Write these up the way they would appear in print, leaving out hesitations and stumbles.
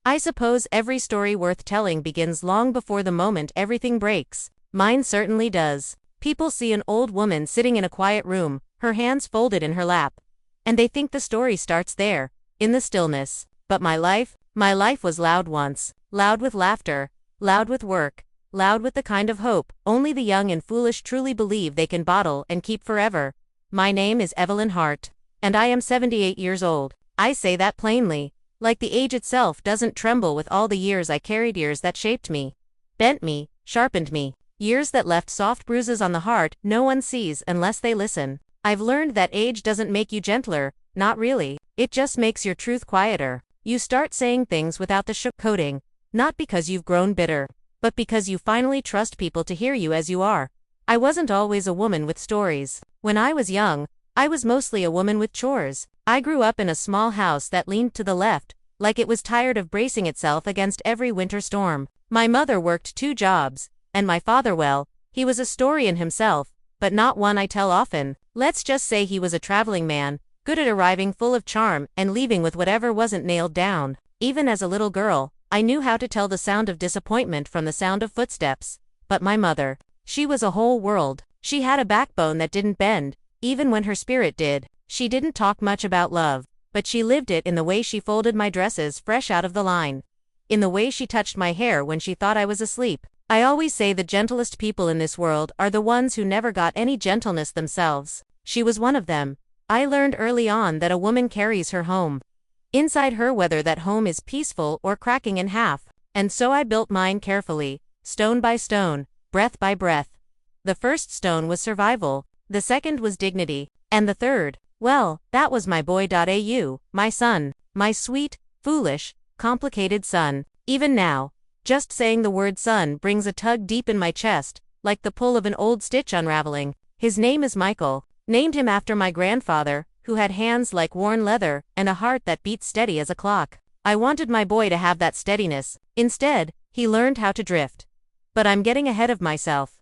I suppose every story worth telling begins long before the moment everything breaks. Mine certainly does. People see an old woman sitting in a quiet room, her hands folded in her lap. And they think the story starts there, in the stillness. But my life was loud once. Loud with laughter, loud with work, loud with the kind of hope only the young and foolish truly believe they can bottle and keep forever. My name is Evelyn Hart. And I am 78 years old. I say that plainly. Like the age itself doesn't tremble with all the years I carried, years that shaped me, bent me, sharpened me, years that left soft bruises on the heart no one sees unless they listen. I've learned that age doesn't make you gentler, not really, it just makes your truth quieter. You start saying things without the sugarcoating, not because you've grown bitter, but because you finally trust people to hear you as you are. I wasn't always a woman with stories. When I was young, I was mostly a woman with chores. I grew up in a small house that leaned to the left, like it was tired of bracing itself against every winter storm. My mother worked 2 jobs, and my father, well, he was a story in himself, but not one I tell often. Let's just say he was a traveling man, good at arriving full of charm and leaving with whatever wasn't nailed down. Even as a little girl, I knew how to tell the sound of disappointment from the sound of footsteps. But my mother, she was a whole world. She had a backbone that didn't bend, even when her spirit did. She didn't talk much about love, but she lived it in the way she folded my dresses fresh out of the line, in the way she touched my hair when she thought I was asleep. I always say the gentlest people in this world are the ones who never got any gentleness themselves. She was one of them. I learned early on that a woman carries her home inside her, whether that home is peaceful or cracking in half. And so I built mine carefully, stone by stone, breath by breath. The first stone was survival, the second was dignity, and the third, well, that was my boy.au, my son, my sweet, foolish, complicated son. Even now, just saying the word son brings a tug deep in my chest, like the pull of an old stitch unraveling. His name is Michael, named him after my grandfather, who had hands like worn leather and a heart that beat steady as a clock. I wanted my boy to have that steadiness. Instead, he learned how to drift. But I'm getting ahead of myself.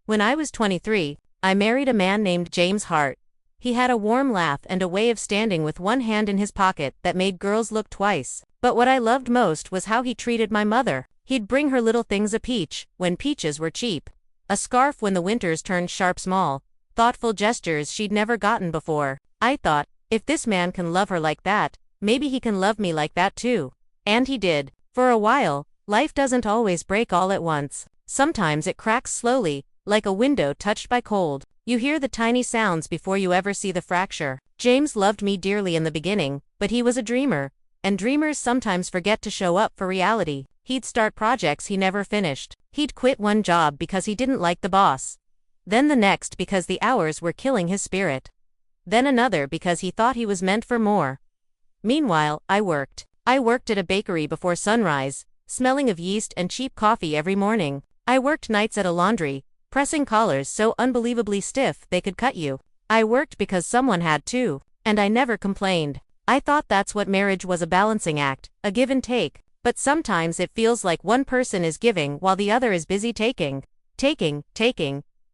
When I was 23, I married a man named James Hart. He had a warm laugh and a way of standing with one hand in his pocket that made girls look twice. But what I loved most was how he treated my mother. He'd bring her little things, a peach, when peaches were cheap, a scarf when the winters turned sharp small, thoughtful gestures she'd never gotten before. I thought, if this man can love her like that, maybe he can love me like that too. And he did. For a while, life doesn't always break all at once. Sometimes it cracks slowly, like a window touched by cold. You hear the tiny sounds before you ever see the fracture. James loved me dearly in the beginning, but he was a dreamer, and dreamers sometimes forget to show up for reality. He'd start projects he never finished. He'd quit one job because he didn't like the boss. Then the next because the hours were killing his spirit. Then another because he thought he was meant for more. Meanwhile, I worked. I worked at a bakery before sunrise, smelling of yeast and cheap coffee every morning. I worked nights at a laundry, pressing collars so unbelievably stiff they could cut you. I worked because someone had to, and I never complained. I thought that's what marriage was, a balancing act, a give and take. But sometimes it feels like one person is giving while the other is busy taking. Taking.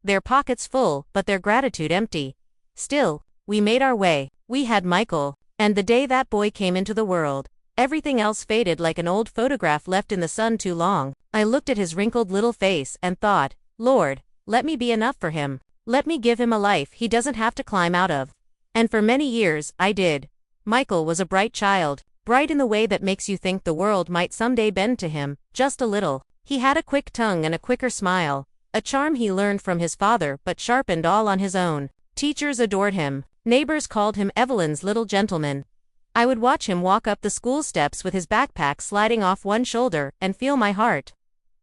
Their pockets full, but their gratitude empty. Still, we made our way. We had Michael. And the day that boy came into the world, everything else faded like an old photograph left in the sun too long. I looked at his wrinkled little face and thought, Lord, let me be enough for him. Let me give him a life he doesn't have to climb out of. And for many years, I did. Michael was a bright child. Bright in the way that makes you think the world might someday bend to him, just a little. He had a quick tongue and a quicker smile, a charm he learned from his father but sharpened all on his own. Teachers adored him. Neighbors called him Evelyn's little gentleman. I would watch him walk up the school steps with his backpack sliding off one shoulder and feel my heart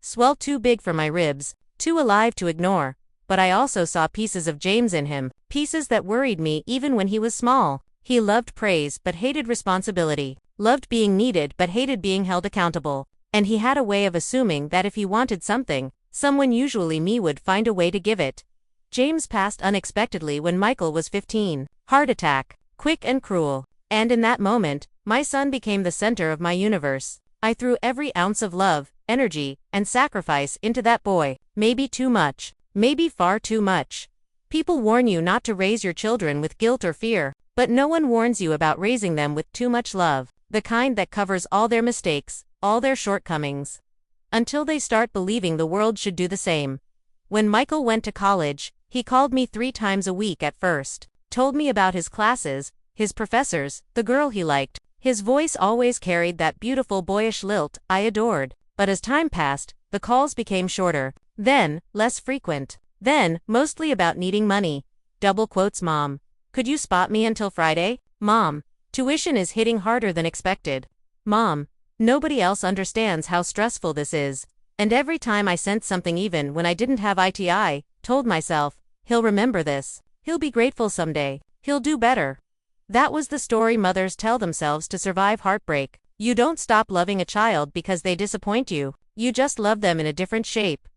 swell, too big for my ribs, too alive to ignore. But I also saw pieces of James in him, pieces that worried me even when he was small. He loved praise but hated responsibility. Loved being needed but hated being held accountable. And he had a way of assuming that if he wanted something, someone, usually me, would find a way to give it. James passed unexpectedly when Michael was 15. Heart attack. Quick and cruel. And in that moment, my son became the center of my universe. I threw every ounce of love, energy, and sacrifice into that boy. Maybe too much. Maybe far too much. People warn you not to raise your children with guilt or fear, but no one warns you about raising them with too much love. The kind that covers all their mistakes, all their shortcomings. Until they start believing the world should do the same. When Michael went to college, he called me 3 times a week at first, told me about his classes, his professors, the girl he liked. His voice always carried that beautiful boyish lilt I adored. But as time passed, the calls became shorter, then less frequent, then mostly about needing money. Double quotes mom. Could you spot me until Friday? Mom. Tuition is hitting harder than expected. Mom. Nobody else understands how stressful this is. And every time I sent something even when I didn't have ITI, told myself, he'll remember this. He'll be grateful someday. He'll do better. That was the story mothers tell themselves to survive heartbreak. You don't stop loving a child because they disappoint you. You just love them in a different shape.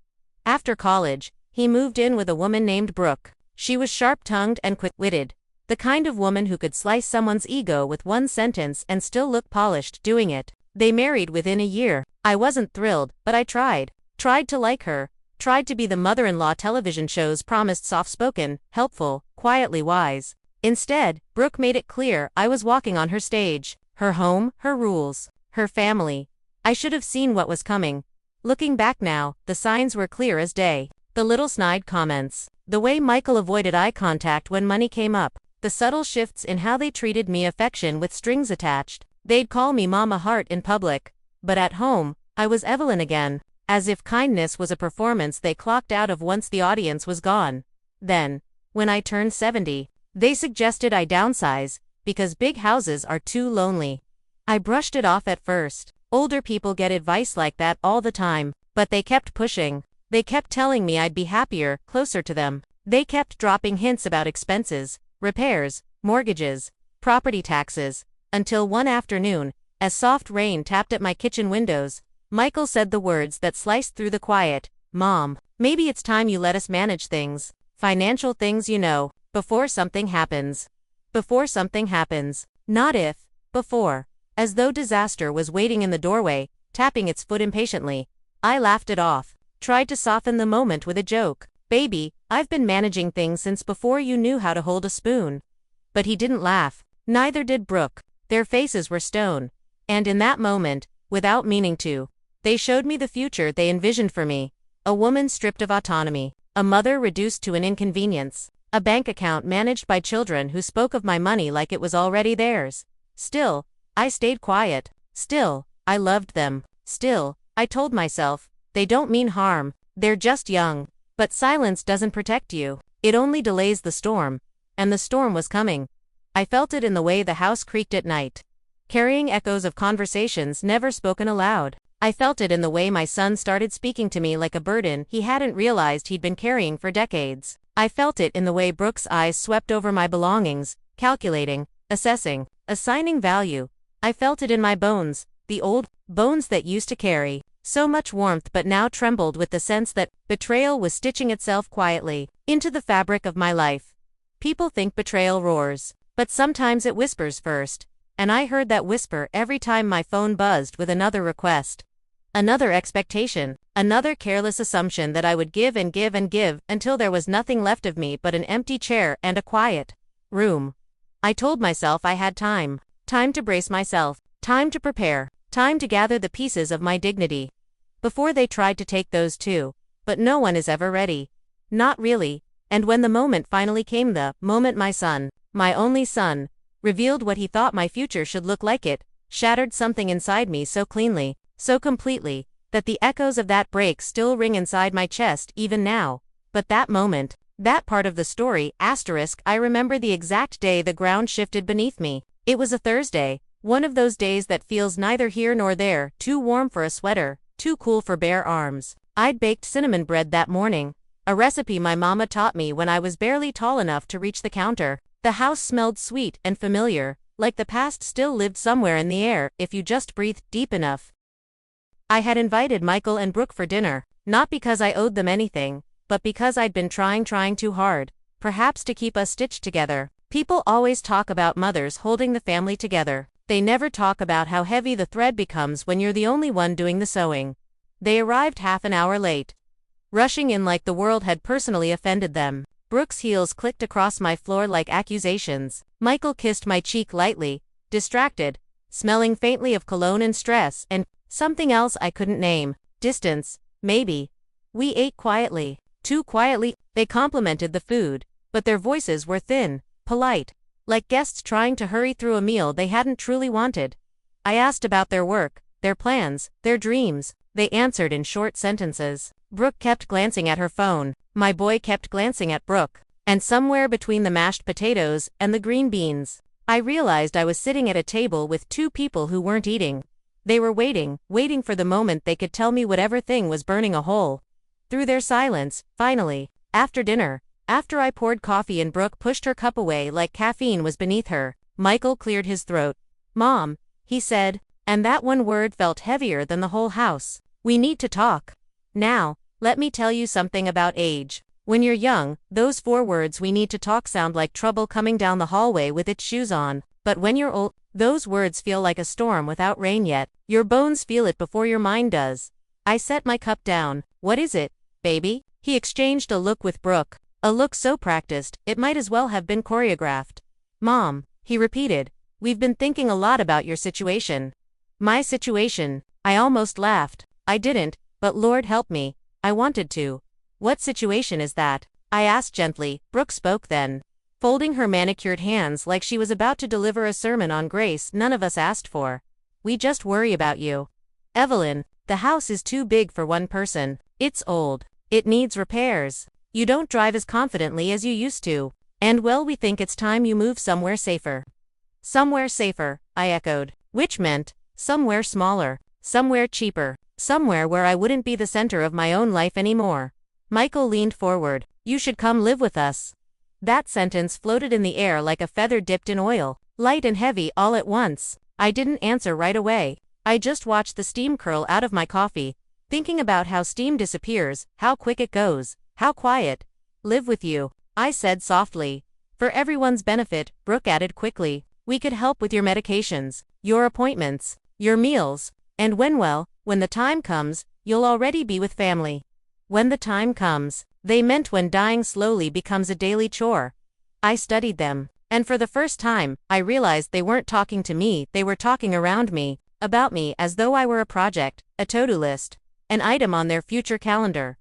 After college, he moved in with a woman named Brooke. She was sharp-tongued and quick-witted. The kind of woman who could slice someone's ego with one sentence and still look polished doing it. They married within a year. I wasn't thrilled, but I tried. Tried to like her. Tried to be the mother-in-law television shows promised soft-spoken, helpful, quietly wise. Instead, Brooke made it clear I was walking on her stage. Her home, her rules, her family. I should have seen what was coming. Looking back now, the signs were clear as day. The little snide comments. The way Michael avoided eye contact when money came up. The subtle shifts in how they treated me, affection with strings attached. They'd call me Mama Heart in public. But at home, I was Evelyn again. As if kindness was a performance they clocked out of once the audience was gone. Then, when I turned 70, they suggested I downsize, because big houses are too lonely. I brushed it off at first. Older people get advice like that all the time. But they kept pushing. They kept telling me I'd be happier, closer to them. They kept dropping hints about expenses, repairs, mortgages, property taxes, until one afternoon, as soft rain tapped at my kitchen windows, Michael said the words that sliced through the quiet. Mom, maybe it's time you let us manage things. Financial things, you know, before something happens. Before something happens. Not if, before. As though disaster was waiting in the doorway, tapping its foot impatiently. I laughed it off. Tried to soften the moment with a joke. Baby, I've been managing things since before you knew how to hold a spoon. But he didn't laugh. Neither did Brooke. Their faces were stone. And in that moment, without meaning to, they showed me the future they envisioned for me. A woman stripped of autonomy. A mother reduced to an inconvenience. A bank account managed by children who spoke of my money like it was already theirs. Still, I stayed quiet. Still, I loved them. Still, I told myself, they don't mean harm. They're just young. But silence doesn't protect you. It only delays the storm. And the storm was coming. I felt it in the way the house creaked at night, carrying echoes of conversations never spoken aloud. I felt it in the way my son started speaking to me like a burden he hadn't realized he'd been carrying for decades. I felt it in the way Brooke's eyes swept over my belongings, calculating, assessing, assigning value. I felt it in my bones, the old bones that used to carry so much warmth but now trembled with the sense that betrayal was stitching itself quietly into the fabric of my life. People think betrayal roars, but sometimes it whispers first, and I heard that whisper every time my phone buzzed with another request. Another expectation, another careless assumption that I would give and give and give until there was nothing left of me but an empty chair and a quiet room. I told myself I had time. Time to brace myself. Time to prepare. Time to gather the pieces of my dignity. Before they tried to take those too. But no one is ever ready. Not really. And when the moment finally came, the moment my son, my only son, revealed what he thought my future should look like, it shattered something inside me so cleanly, so completely, that the echoes of that break still ring inside my chest even now. But that moment, that part of the story, I remember the exact day the ground shifted beneath me. It was a Thursday, one of those days that feels neither here nor there, too warm for a sweater, too cool for bare arms. I'd baked cinnamon bread that morning, a recipe my mama taught me when I was barely tall enough to reach the counter. The house smelled sweet and familiar, like the past still lived somewhere in the air if you just breathed deep enough. I had invited Michael and Brooke for dinner, not because I owed them anything, but because I'd been trying too hard, perhaps to keep us stitched together. People always talk about mothers holding the family together. They never talk about how heavy the thread becomes when you're the only one doing the sewing. They arrived half an hour late, rushing in like the world had personally offended them. Brooke's heels clicked across my floor like accusations. Michael kissed my cheek lightly, distracted, smelling faintly of cologne and stress, and Something else I couldn't name. Distance, maybe. We ate quietly. Too quietly. They complimented the food, but their voices were thin, polite, like guests trying to hurry through a meal they hadn't truly wanted. I asked about their work, their plans, their dreams. They answered in short sentences. Brooke kept glancing at her phone. My boy kept glancing at Brooke. And somewhere between the mashed potatoes and the green beans, I realized I was sitting at a table with two people who weren't eating. They were waiting for the moment they could tell me whatever thing was burning a hole through their silence. Finally, after dinner, after I poured coffee and Brooke pushed her cup away like caffeine was beneath her, Michael cleared his throat. "Mom," he said, and that one word felt heavier than the whole house. "We need to talk. Now, let me tell you something about age. When you're young, those 4 words 'we need to talk' sound like trouble coming down the hallway with its shoes on. But when you're old, those words feel like a storm without rain yet. Your bones feel it before your mind does." I set my cup down. "What is it, baby?" He exchanged a look with Brooke. A look so practiced, it might as well have been choreographed. "Mom," he repeated, "we've been thinking a lot about your situation." My situation. I almost laughed. I didn't, but Lord help me, I wanted to. "What situation is that?" I asked gently. Brooke spoke then, folding her manicured hands like she was about to deliver a sermon on grace none of us asked for. "We just worry about you. Evelyn, the house is too big for one person. It's old. It needs repairs. You don't drive as confidently as you used to. And well, we think it's time you move somewhere safer." "Somewhere safer," I echoed, which meant somewhere smaller, somewhere cheaper, somewhere where I wouldn't be the center of my own life anymore. Michael leaned forward. "You should come live with us." That sentence floated in the air like a feather dipped in oil, light and heavy all at once. I didn't answer right away. I just watched the steam curl out of my coffee, thinking about how steam disappears, how quick it goes, how quiet. "Live with you," I said softly. "For everyone's benefit," Brooke added quickly. "We could help with your medications, your appointments, your meals, and when the time comes, you'll already be with family." When the time comes, they meant when dying slowly becomes a daily chore. I studied them, and for the first time, I realized they weren't talking to me, they were talking around me, about me as though I were a project, a to-do list, an item on their future calendar.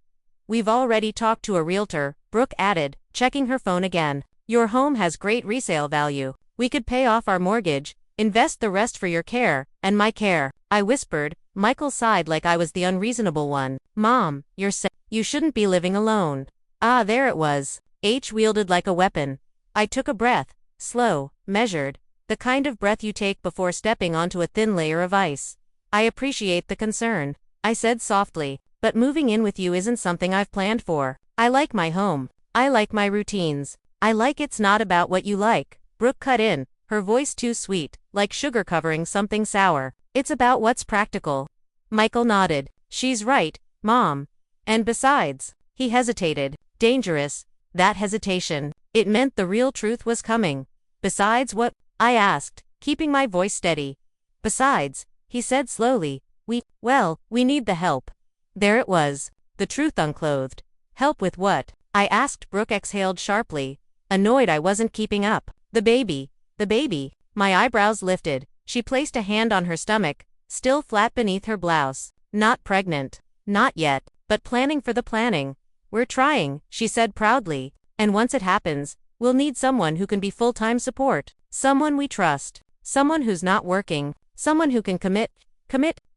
"We've already talked to a realtor," Brooke added, checking her phone again. "Your home has great resale value. We could pay off our mortgage, invest the rest for your care, and my care." I whispered. Michael sighed like I was the unreasonable one. "Mom, you're saying you shouldn't be living alone." Ah, there it was. H wielded like a weapon. I took a breath, slow, measured, the kind of breath you take before stepping onto a thin layer of ice. "I appreciate the concern," I said softly, "but moving in with you isn't something I've planned for. I like my home. I like my routines. I like it's not about what you like." Brooke cut in, her voice too sweet, like sugar covering something sour. "It's about what's practical." Michael nodded. "She's right, Mom. And besides," he hesitated. Dangerous, that hesitation. It meant the real truth was coming. "Besides what?" I asked, keeping my voice steady. "Besides," he said slowly, we need the help." There it was, the truth unclothed. "Help with what?" I asked. Brooke exhaled sharply, annoyed I wasn't keeping up. The baby. My eyebrows lifted. She placed a hand on her stomach, still flat beneath her blouse. "Not pregnant. Not yet, but planning for the planning. We're trying," she said proudly. "And once it happens, we'll need someone who can be full-time support. Someone we trust. Someone who's not working. Someone who can commit,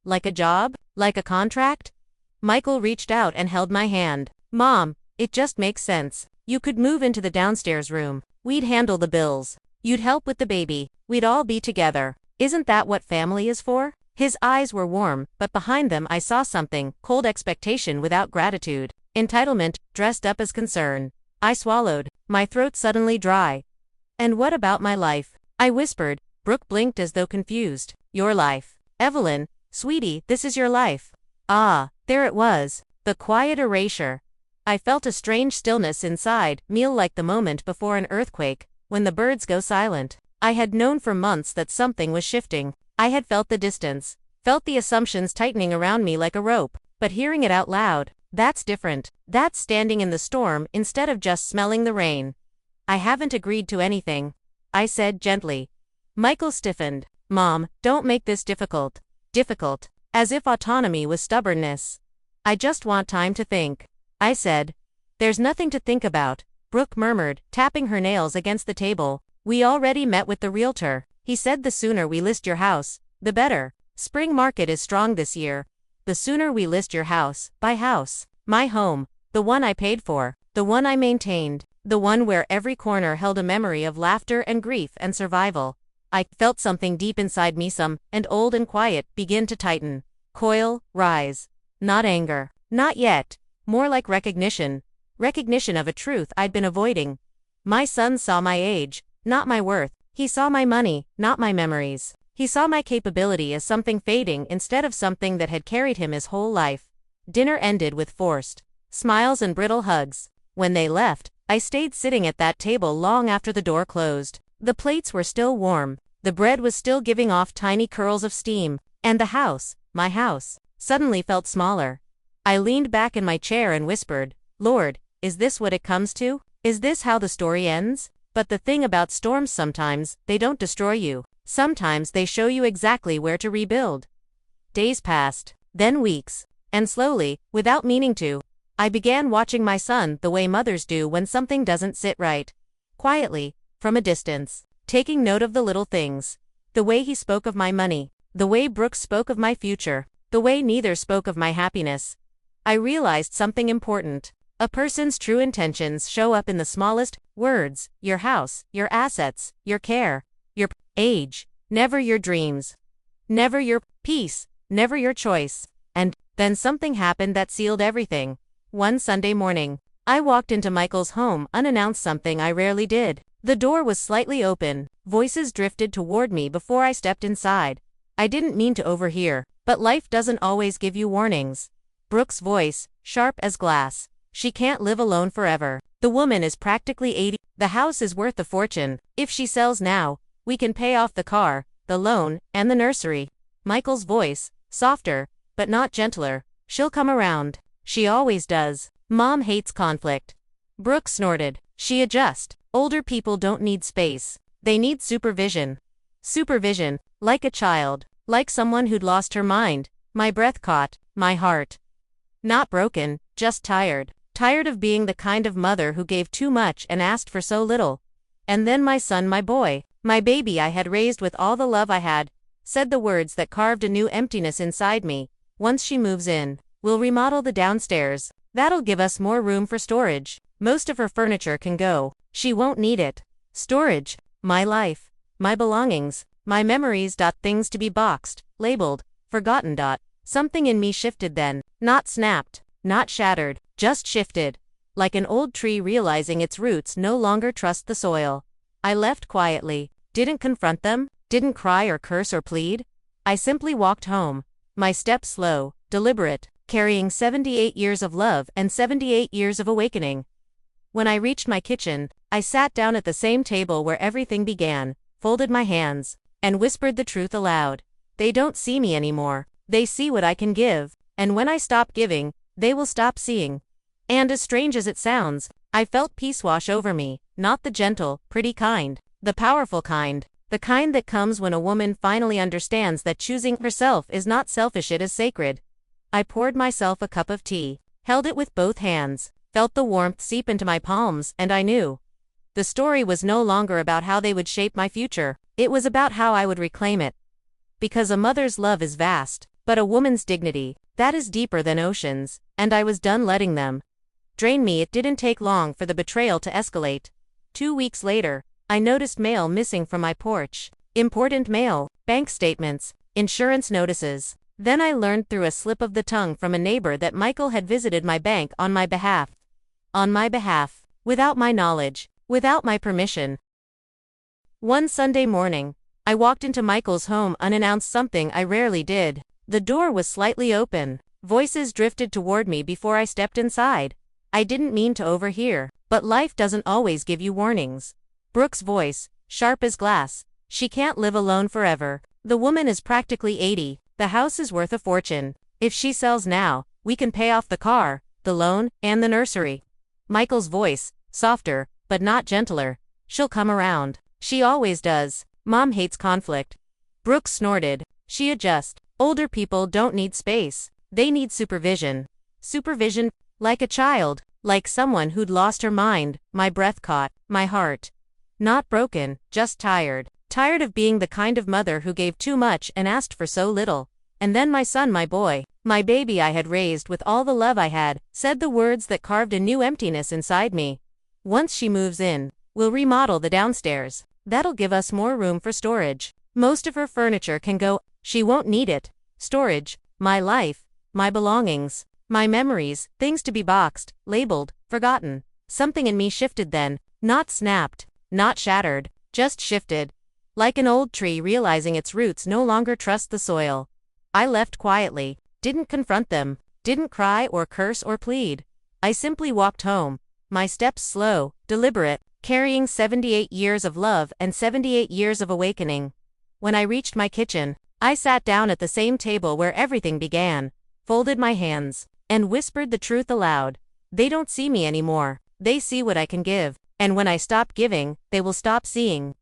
like a job, like a contract." Michael reached out and held my hand. "Mom, it just makes sense. You could move into the downstairs room. We'd handle the bills. You'd help with the baby. We'd all be together. Isn't that what family is for?" His eyes were warm, but behind them I saw something, cold expectation without gratitude. Entitlement, dressed up as concern. I swallowed, my throat suddenly dry. "And what about my life?" I whispered. Brooke blinked as though confused. "Your life. Evelyn, sweetie, this is your life." Ah, there it was, the quiet erasure. I felt a strange stillness inside, like the moment before an earthquake, when the birds go silent. I had known for months that something was shifting. I had felt the distance, felt the assumptions tightening around me like a rope, but hearing it out loud, that's different. That's standing in the storm instead of just smelling the rain. "I haven't agreed to anything," I said gently. Michael stiffened. "Mom, don't make this difficult." "Difficult?" As if autonomy was stubbornness. I just want time to think. I said. There's nothing to think about, Brooke murmured, tapping her nails against the table. We already met with the realtor. He said the sooner we list your house, the better. Spring market is strong this year. The sooner we list your house, my home, the one I paid for, the one I maintained, the one where every corner held a memory of laughter and grief and survival. I felt something deep inside me, and old and quiet, begin to tighten. Coil, rise. Not anger. Not yet. More like recognition. Recognition of a truth I'd been avoiding. My son saw my age, not my worth. He saw my money, not my memories. He saw my capability as something fading instead of something that had carried him his whole life. Dinner ended with forced smiles and brittle hugs. When they left, I stayed sitting at that table long after the door closed. The plates were still warm, the bread was still giving off tiny curls of steam, and the house, my house, suddenly felt smaller. I leaned back in my chair and whispered, Lord, is this what it comes to? Is this how the story ends? But the thing about storms, sometimes, they don't destroy you. Sometimes they show you exactly where to rebuild. Days passed, then weeks, and slowly, without meaning to, I began watching my son the way mothers do when something doesn't sit right. Quietly, from a distance, taking note of the little things. The way he spoke of my money, the way Brooke spoke of my future, the way neither spoke of my happiness. I realized something important. A person's true intentions show up in the smallest words: your house, your assets, your care, your age, never your dreams, never your peace, never your choice. And then something happened that sealed everything. One Sunday morning, I walked into Michael's home unannounced, something I rarely did. The door was slightly open, voices drifted toward me before I stepped inside. I didn't mean to overhear, but life doesn't always give you warnings. Brooke's voice, sharp as glass. She can't live alone forever. The woman is practically 80. The house is worth a fortune. If she sells now, we can pay off the car, the loan, and the nursery. Michael's voice, softer, but not gentler. She'll come around. She always does. Mom hates conflict. Brooke snorted. She adjusts. Older people don't need space. They need supervision. Supervision, like a child, like someone who'd lost her mind. My breath caught, my heart. Not broken, just tired. Tired of being the kind of mother who gave too much and asked for so little. And then my son, my boy, my baby I had raised with all the love I had, said the words that carved a new emptiness inside me. Once she moves in, we'll remodel the downstairs. That'll give us more room for storage. Most of her furniture can go. She won't need it. Storage, my life, my belongings, my memories. Things to be boxed, labeled, forgotten. Something in me shifted then, not snapped, not shattered, just shifted. Like an old tree realizing its roots no longer trust the soil. I left quietly, didn't confront them, didn't cry or curse or plead. I simply walked home, my steps slow, deliberate, carrying 78 years of love and 78 years of awakening. When I reached my kitchen, I sat down at the same table where everything began, folded my hands, and whispered the truth aloud. They don't see me anymore. They see what I can give, and when I stop giving, they will stop seeing. And as strange as it sounds, I felt peace wash over me, not the gentle, pretty kind, the powerful kind, the kind that comes when a woman finally understands that choosing herself is not selfish, it is sacred. I poured myself a cup of tea, held it with both hands, felt the warmth seep into my palms, and I knew. The story was no longer about how they would shape my future, it was about how I would reclaim it. Because a mother's love is vast, but a woman's dignity, that is deeper than oceans, and I was done letting them drain me. It didn't take long for the betrayal to escalate. 2 weeks later, I noticed mail missing from my porch. Important mail, bank statements, insurance notices. Then I learned through a slip of the tongue from a neighbor that Michael had visited my bank on my behalf. On my behalf, without my knowledge, without my permission. One Sunday morning, I walked into Michael's home unannounced, something I rarely did. The door was slightly open. Voices drifted toward me before I stepped inside. I didn't mean to overhear, but life doesn't always give you warnings. Brooke's voice, sharp as glass. She can't live alone forever. The woman is practically 80. The house is worth a fortune. If she sells now, we can pay off the car, the loan, and the nursery. Michael's voice, softer, but not gentler. She'll come around. She always does. Mom hates conflict. Brooke snorted. She adjusts. Older people don't need space. They need supervision. Supervision, like a child, like someone who'd lost her mind. My breath caught, my heart. Not broken, just tired. Tired of being the kind of mother who gave too much and asked for so little. And then my son, my boy, my baby I had raised with all the love I had, said the words that carved a new emptiness inside me. Once she moves in, we'll remodel the downstairs. That'll give us more room for storage. Most of her furniture can go, she won't need it. Storage, my life, my belongings, my memories, things to be boxed, labeled, forgotten. Something in me shifted then, not snapped, not shattered, just shifted. Like an old tree realizing its roots no longer trust the soil. I left quietly, didn't confront them, didn't cry or curse or plead. I simply walked home, my steps slow, deliberate, carrying 78 years of love and 78 years of awakening. When I reached my kitchen, I sat down at the same table where everything began, folded my hands, and whispered the truth aloud. They don't see me anymore, they see what I can give, and when I stop giving, they will stop seeing.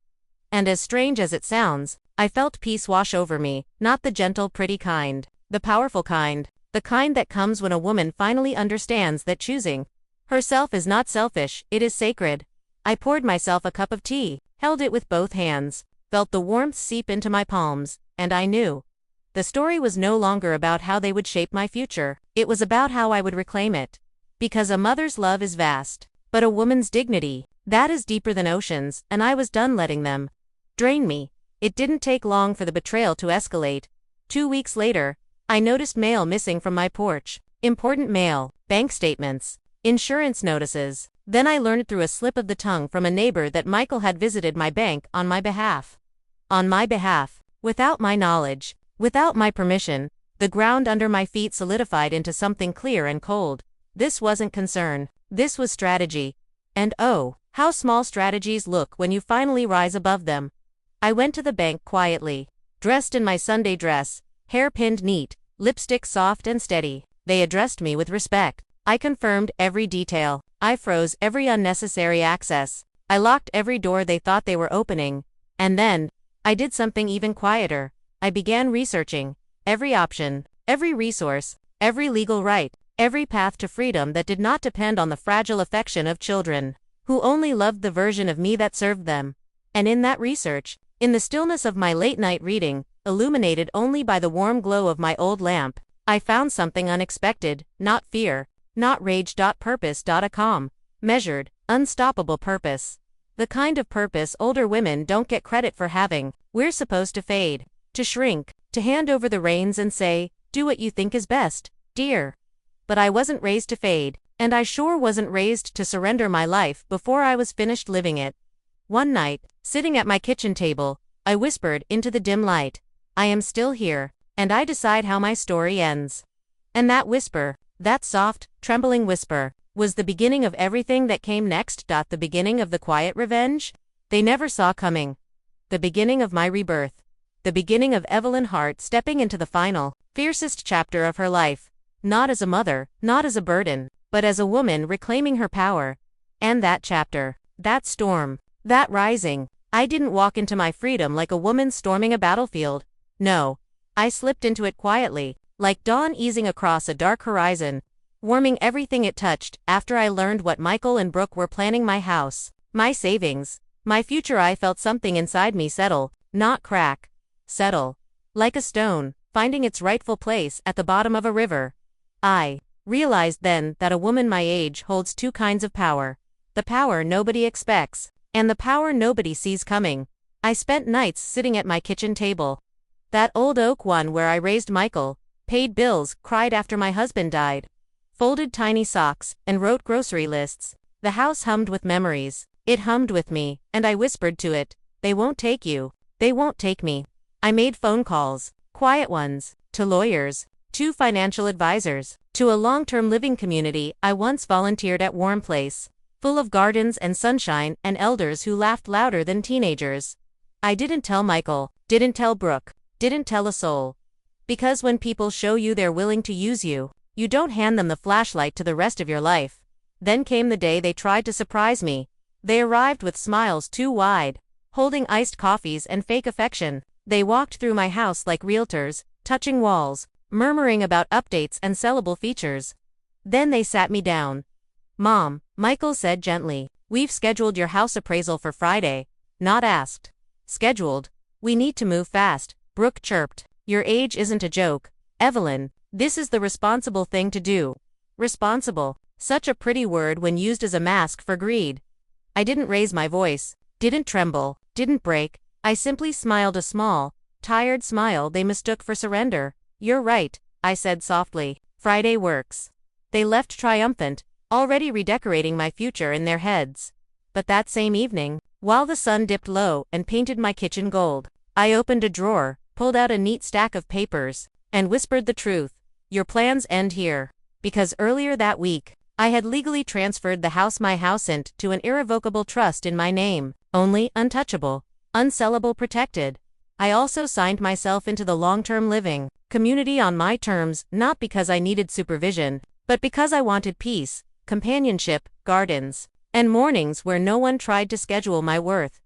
And as strange as it sounds, I felt peace wash over me, not the gentle, pretty kind, the powerful kind, the kind that comes when a woman finally understands that choosing herself is not selfish, it is sacred. I poured myself a cup of tea, held it with both hands, felt the warmth seep into my palms, and I knew. The story was no longer about how they would shape my future, it was about how I would reclaim it. Because a mother's love is vast, but a woman's dignity, that is deeper than oceans, and I was done letting them drain me. It didn't take long for the betrayal to escalate. 2 weeks later, I noticed mail missing from my porch. Important mail, bank statements, insurance notices. Then I learned through a slip of the tongue from a neighbor that Michael had visited my bank on my behalf. On my behalf, without my knowledge, without my permission. The ground under my feet solidified into something clear and cold. This wasn't concern, this was strategy. And oh, how small strategies look when you finally rise above them. I went to the bank quietly, dressed in my Sunday dress, hair pinned neat, lipstick soft and steady. They addressed me with respect. I confirmed every detail. I froze every unnecessary access. I locked every door they thought they were opening. And then, I did something even quieter. I began researching every option, every resource, every legal right, every path to freedom that did not depend on the fragile affection of children, who only loved the version of me that served them. And in that research, in the stillness of my late-night reading, illuminated only by the warm glow of my old lamp, I found something unexpected, not fear, not rage. Purpose. A calm, measured, unstoppable purpose. The kind of purpose older women don't get credit for having. We're supposed to fade, to shrink, to hand over the reins and say, do what you think is best, dear. But I wasn't raised to fade, and I sure wasn't raised to surrender my life before I was finished living it. One night, sitting at my kitchen table, I whispered into the dim light, I am still here, and I decide how my story ends. And that whisper, that soft, trembling whisper, was the beginning of everything that came next. The beginning of the quiet revenge they never saw coming. The beginning of my rebirth. The beginning of Evelyn Hart stepping into the final, fiercest chapter of her life. Not as a mother, not as a burden, but as a woman reclaiming her power. And that chapter, that storm, that rising, I didn't walk into my freedom like a woman storming a battlefield. No, I slipped into it quietly, like dawn easing across a dark horizon, warming everything it touched. After I learned what Michael and Brooke were planning, my house, my savings, my future, I felt something inside me settle, not crack, settle. Like a stone, finding its rightful place at the bottom of a river. I realized then that a woman my age holds two kinds of power. The power nobody expects, and the power nobody sees coming. I spent nights sitting at my kitchen table. That old oak one where I raised Michael, paid bills, cried after my husband died, folded tiny socks, and wrote grocery lists. The house hummed with memories. It hummed with me, and I whispered to it, they won't take you. They won't take me. I made phone calls, quiet ones, to lawyers, to financial advisors, to a long-term living community I once volunteered at. Warm place, full of gardens and sunshine and elders who laughed louder than teenagers. I didn't tell Michael, didn't tell Brooke, didn't tell a soul. Because when people show you they're willing to use you, you don't hand them the flashlight to the rest of your life. Then came the day they tried to surprise me. They arrived with smiles too wide, holding iced coffees and fake affection. They walked through my house like realtors, touching walls, murmuring about updates and sellable features. Then they sat me down. "Mom," Michael said gently, "we've scheduled your house appraisal for Friday." Not asked. Scheduled. "We need to move fast," Brooke chirped. "Your age isn't a joke, Evelyn. This is the responsible thing to do." Responsible. Such a pretty word when used as a mask for greed. I didn't raise my voice, didn't tremble, didn't break. I simply smiled, a small, tired smile they mistook for surrender. "You're right," I said softly. "Friday works." They left triumphant, already redecorating my future in their heads. But that same evening, while the sun dipped low and painted my kitchen gold, I opened a drawer, pulled out a neat stack of papers, and whispered the truth. "Your plans end here." Because earlier that week, I had legally transferred the house my house into an irrevocable trust in my name, only, untouchable, unsellable, protected. I also signed myself into the long-term living community on my terms, not because I needed supervision, but because I wanted peace, companionship, gardens, and mornings where no one tried to schedule my worth.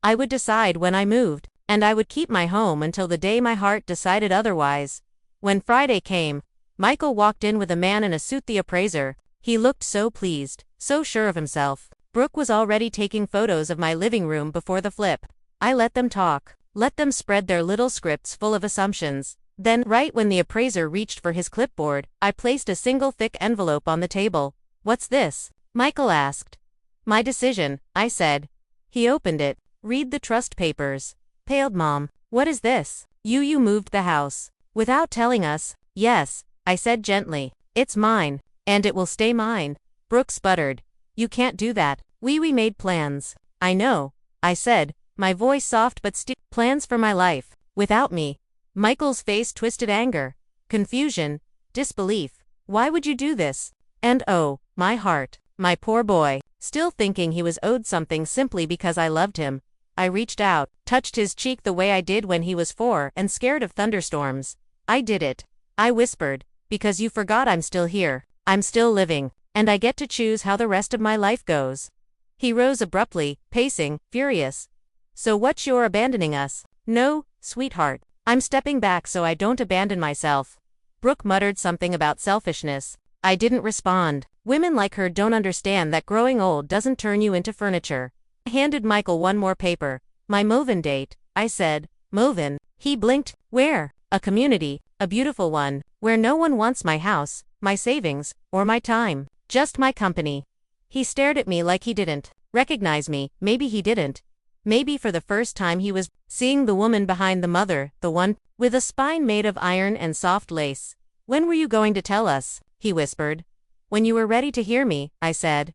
I would decide when I moved, and I would keep my home until the day my heart decided otherwise. When Friday came, Michael walked in with a man in a suit, the appraiser. He looked so pleased, so sure of himself. Brooke was already taking photos of my living room before the flip. I let them talk, let them spread their little scripts full of assumptions. Then, right when the appraiser reached for his clipboard, I placed a single thick envelope on the table. "What's this?" Michael asked. "My decision," I said. He opened it. "Read the trust papers." Paled Mom. "What is this?" You moved the house. Without telling us." "Yes," I said gently. "It's mine. And it will stay mine." Brooke sputtered. "You can't do that. We made plans." "I know," I said, my voice soft but still. "Plans for my life. Without me." Michael's face twisted, anger, confusion, disbelief. "Why would you do this?" And oh, my heart, my poor boy, still thinking he was owed something simply because I loved him. I reached out, touched his cheek the way I did when he was 4 and scared of thunderstorms. "I did it," I whispered, "because you forgot I'm still here. I'm still living, and I get to choose how the rest of my life goes." He rose abruptly, pacing, furious. "So what, you're abandoning us?" "No, sweetheart. I'm stepping back so I don't abandon myself." Brooke muttered something about selfishness. I didn't respond. Women like her don't understand that growing old doesn't turn you into furniture. I handed Michael one more paper. "My move-in date," I said. "Move-in?" He blinked. "Where?" "A community, a beautiful one, where no one wants my house, my savings, or my time. Just my company." He stared at me like he didn't recognize me. Maybe he didn't. Maybe for the first time he was seeing the woman behind the mother, the one with a spine made of iron and soft lace. "When were you going to tell us?" he whispered. "When you were ready to hear me," I said.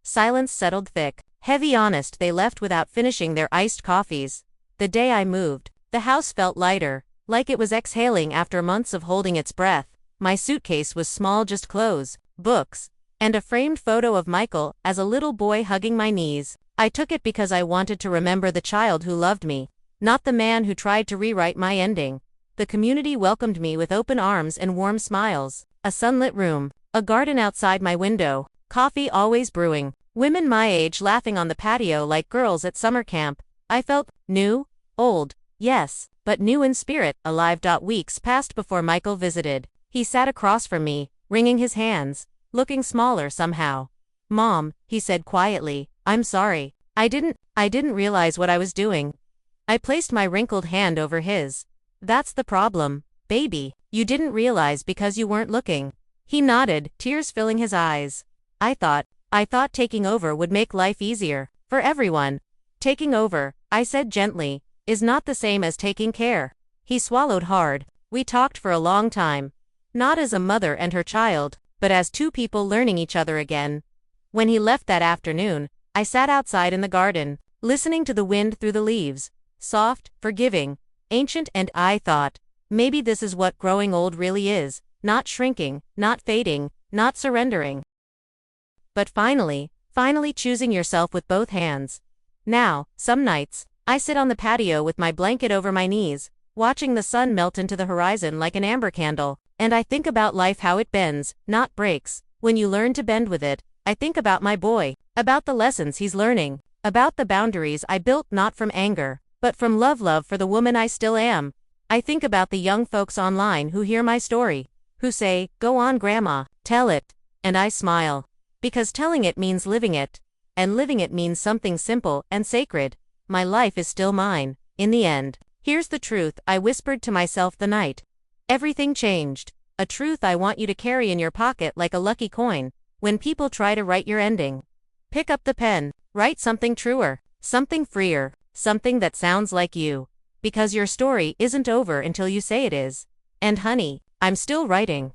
Silence settled thick. Heavy, honest. They left without finishing their iced coffees. The day I moved, the house felt lighter, like it was exhaling after months of holding its breath. My suitcase was small, just clothes, books, and a framed photo of Michael as a little boy hugging my knees. I took it because I wanted to remember the child who loved me, not the man who tried to rewrite my ending. The community welcomed me with open arms and warm smiles. A sunlit room, a garden outside my window, coffee always brewing, women my age laughing on the patio like girls at summer camp. I felt new, old, yes, but new in spirit, alive. Weeks passed before Michael visited. He sat across from me, wringing his hands, looking smaller somehow. "Mom," he said quietly, "I'm sorry. I didn't realize what I was doing." I placed my wrinkled hand over his. "That's the problem, baby. You didn't realize because you weren't looking." He nodded, tears filling his eyes. I thought taking over would make life easier, for everyone." "Taking over," I said gently, "is not the same as taking care." He swallowed hard. We talked for a long time. Not as a mother and her child, but as two people learning each other again. When he left that afternoon, I sat outside in the garden, listening to the wind through the leaves. Soft, forgiving, ancient, and I thought, maybe this is what growing old really is. Not shrinking, not fading, not surrendering. But finally choosing yourself with both hands. Now, some nights, I sit on the patio with my blanket over my knees, watching the sun melt into the horizon like an amber candle, and I think about life, how it bends, not breaks, when you learn to bend with it. I think about my boy, about the lessons he's learning, about the boundaries I built not from anger, but from love for the woman I still am. I think about the young folks online who hear my story, who say, "Go on, Grandma, tell it." And I smile. Because telling it means living it. And living it means something simple and sacred. My life is still mine, in the end. Here's the truth I whispered to myself the night. Everything changed. A truth I want you to carry in your pocket like a lucky coin, when people try to write your ending. Pick up the pen, write something truer, something freer, something that sounds like you. Because your story isn't over until you say it is. And honey, I'm still writing.